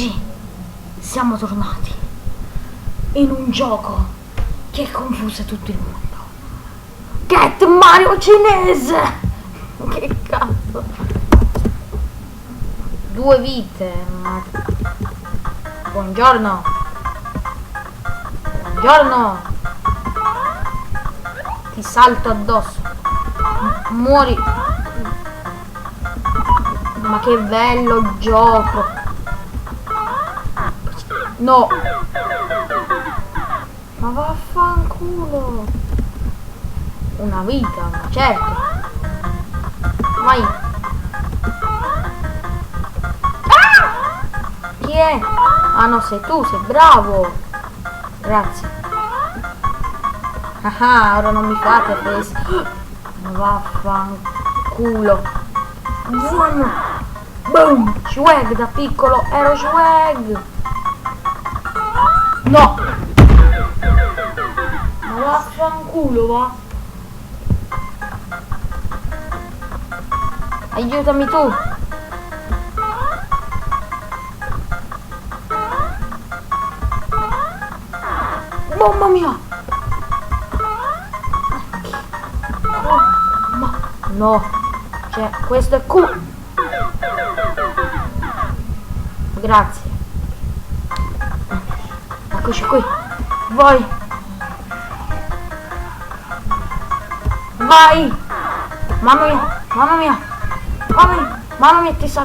Oggi siamo tornati in un gioco che confonde tutto il mondo. Get Mario cinese! Che cazzo? 2 vite. Buongiorno. Buongiorno. Ti salto addosso. Muori. Ma che bello il gioco. No. Ma vaffanculo. Una vita, ma certo. Vai. Ah! Chi è? Ah no, sei tu, sei bravo. Grazie. Ah, ora non mi fate presi. Ma vaffanculo. Zoom. Boom. Swag da piccolo ero swag. No. Ma vaffanculo, va. Aiutami tu. Mamma mia. Ma no. Cioè, questo è cool. Grazie. Eccoci qui. Vai. Vai. Mamma mia. Mamma mia. Mamma mia. Mamma mia, ti sa.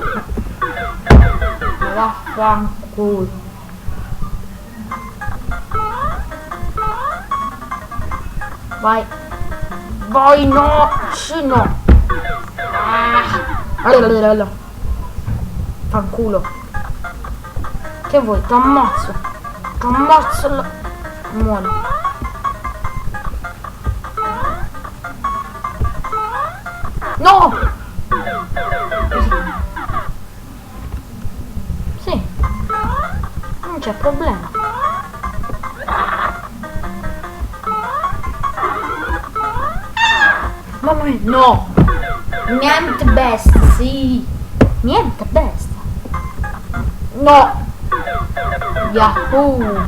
Vaffanculo. Vai. Vai, no. Sì, no. Fanculo. Che vuoi? T'ammazzo. T'ammazzo. Muori. No! Sì. Non c'è problema. Mamma mia, no! Niente bestia, sì! Niente bestia! No! Yahoo!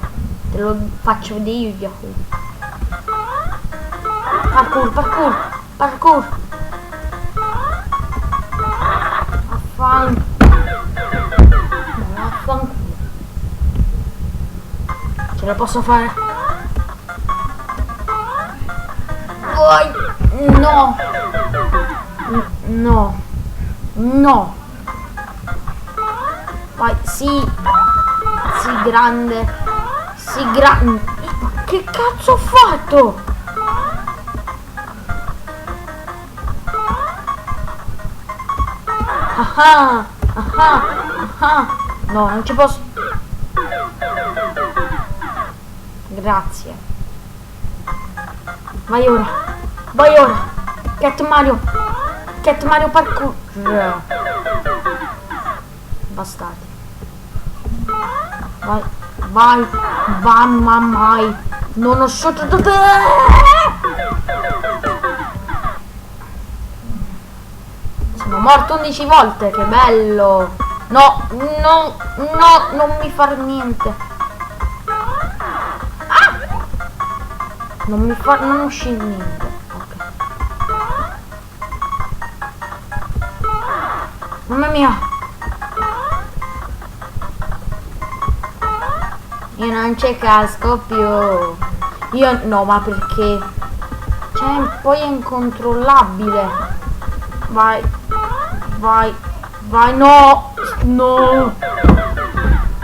Te lo faccio vedere io, Yahoo! Parkour, parkour, parkour! Vaffanculo! Ce la posso fare? Vai! No! No! No! Vai, sì! Sì, grande! Sì, grande! Che cazzo ho fatto? Ah ah! Ah! No, non ci posso! Grazie! Vai ora! Vai ora! Cat Mario! Cat Mario parkour! Bastardi! Vai! Vai! Mamma mai! Non ho sotto da te! Sono morto 11 volte! Che bello! No! No! No! Non mi far niente! Ah! Non uscì niente! Mamma mia! Io non ci casco più. Io no, ma perché? Cioè, poi è incontrollabile. Vai. Vai. Vai, no! No!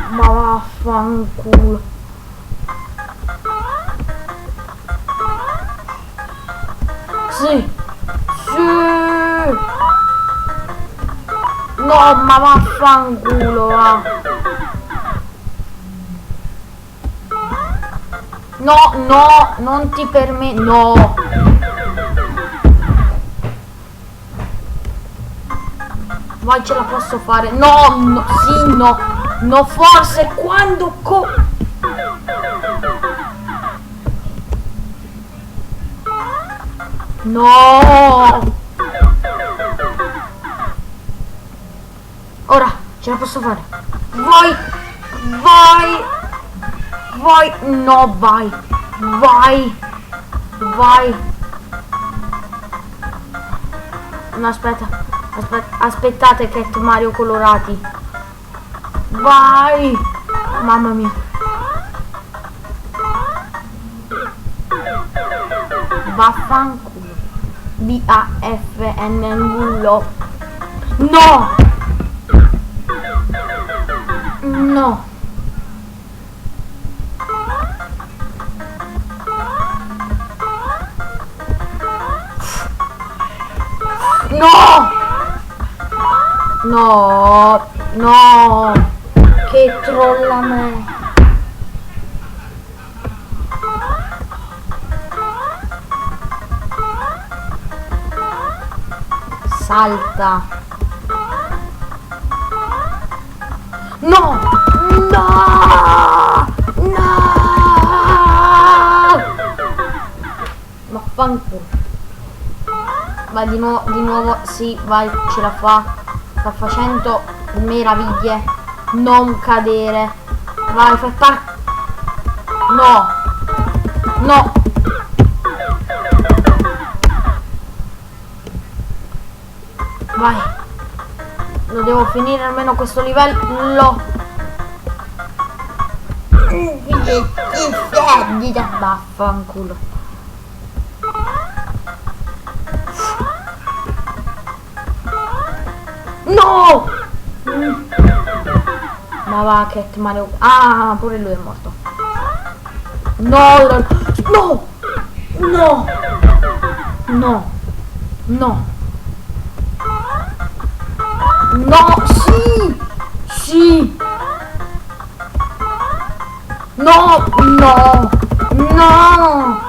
Ma vaffanculo. Sì! Sì! No, ma vaffanculo, va! No, no, non ti permetto, no! Vai, ce la posso fare! No, no, sì, no! No, forse quando no! Ora, ce la posso fare! Vai! Vai! Vai! No, vai! Vai! Vai! No, aspetta. Aspettate, Cat Mario colorati. Vai! Mamma mia. Vaffanculo. B-A-F-N angullo. No! No! No! No! No! Che trolla me! Salta! No! No! No! Vaffanculo! Vai di nuovo, sì, vai, ce la fa. Sta facendo meraviglie. Non cadere. Vai, fai No! No! Vai. Lo devo finire almeno questo livello. Vaffanculo. No! Ma va, Cat Mario. Ah, pure lui è morto. No! No! No! No! No! No! Sì! Sì! No! No! No!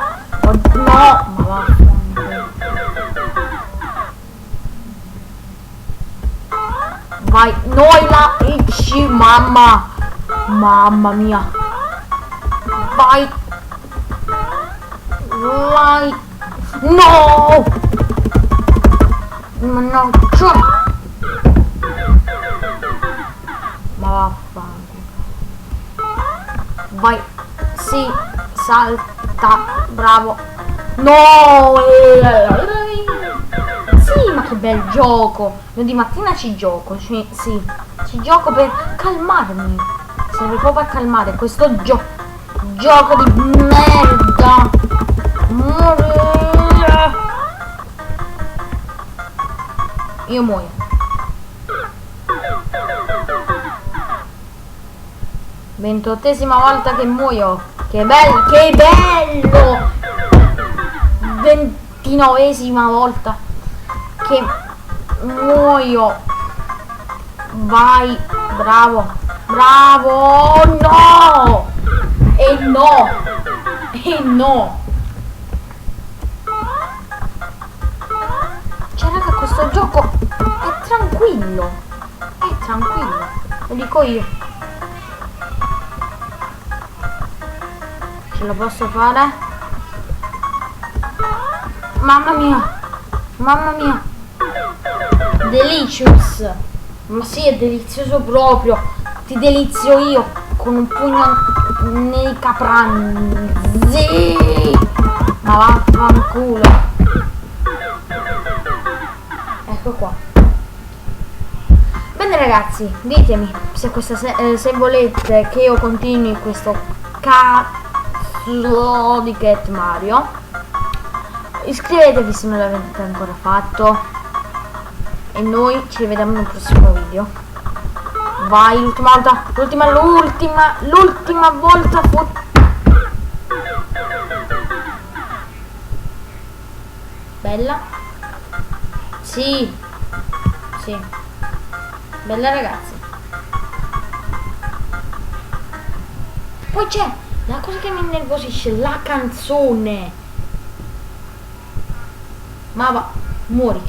Oh, no! Ma va. Vai, noi la X, mamma! Mamma mia! Vai! Vai! No! No! Ma vaffanculo! Vai! Sì! Salta! Bravo! No! Sì, ma che bel gioco! Io di mattina ci gioco, sì, ci gioco per calmarmi. Serve proprio a calmare questo gioco di merda. Io muoio. Ventottesima volta che muoio. Che bello, che bello! 29esima volta che muoio. Vai, bravo, bravo. No! E no! E no! Cioè raga, questo gioco è tranquillo. È tranquillo, lo dico io. Ce la posso fare? Mamma mia! Mamma mia! Delicious! Ma sì, è delizioso proprio! Ti delizio io con un pugno nei capranzi! Ma vaffanculo! Ecco qua. Bene ragazzi, ditemi se se volete che io continui questo cazzo di Cat Mario. Iscrivetevi se non l'avete ancora fatto e noi ci vediamo nel prossimo video. Vai, l'ultima volta, l'ultima volta. Bella? Sì, sì, bella ragazzi. Poi c'è la cosa che mi innervosisce, la canzone. Ma va, muori.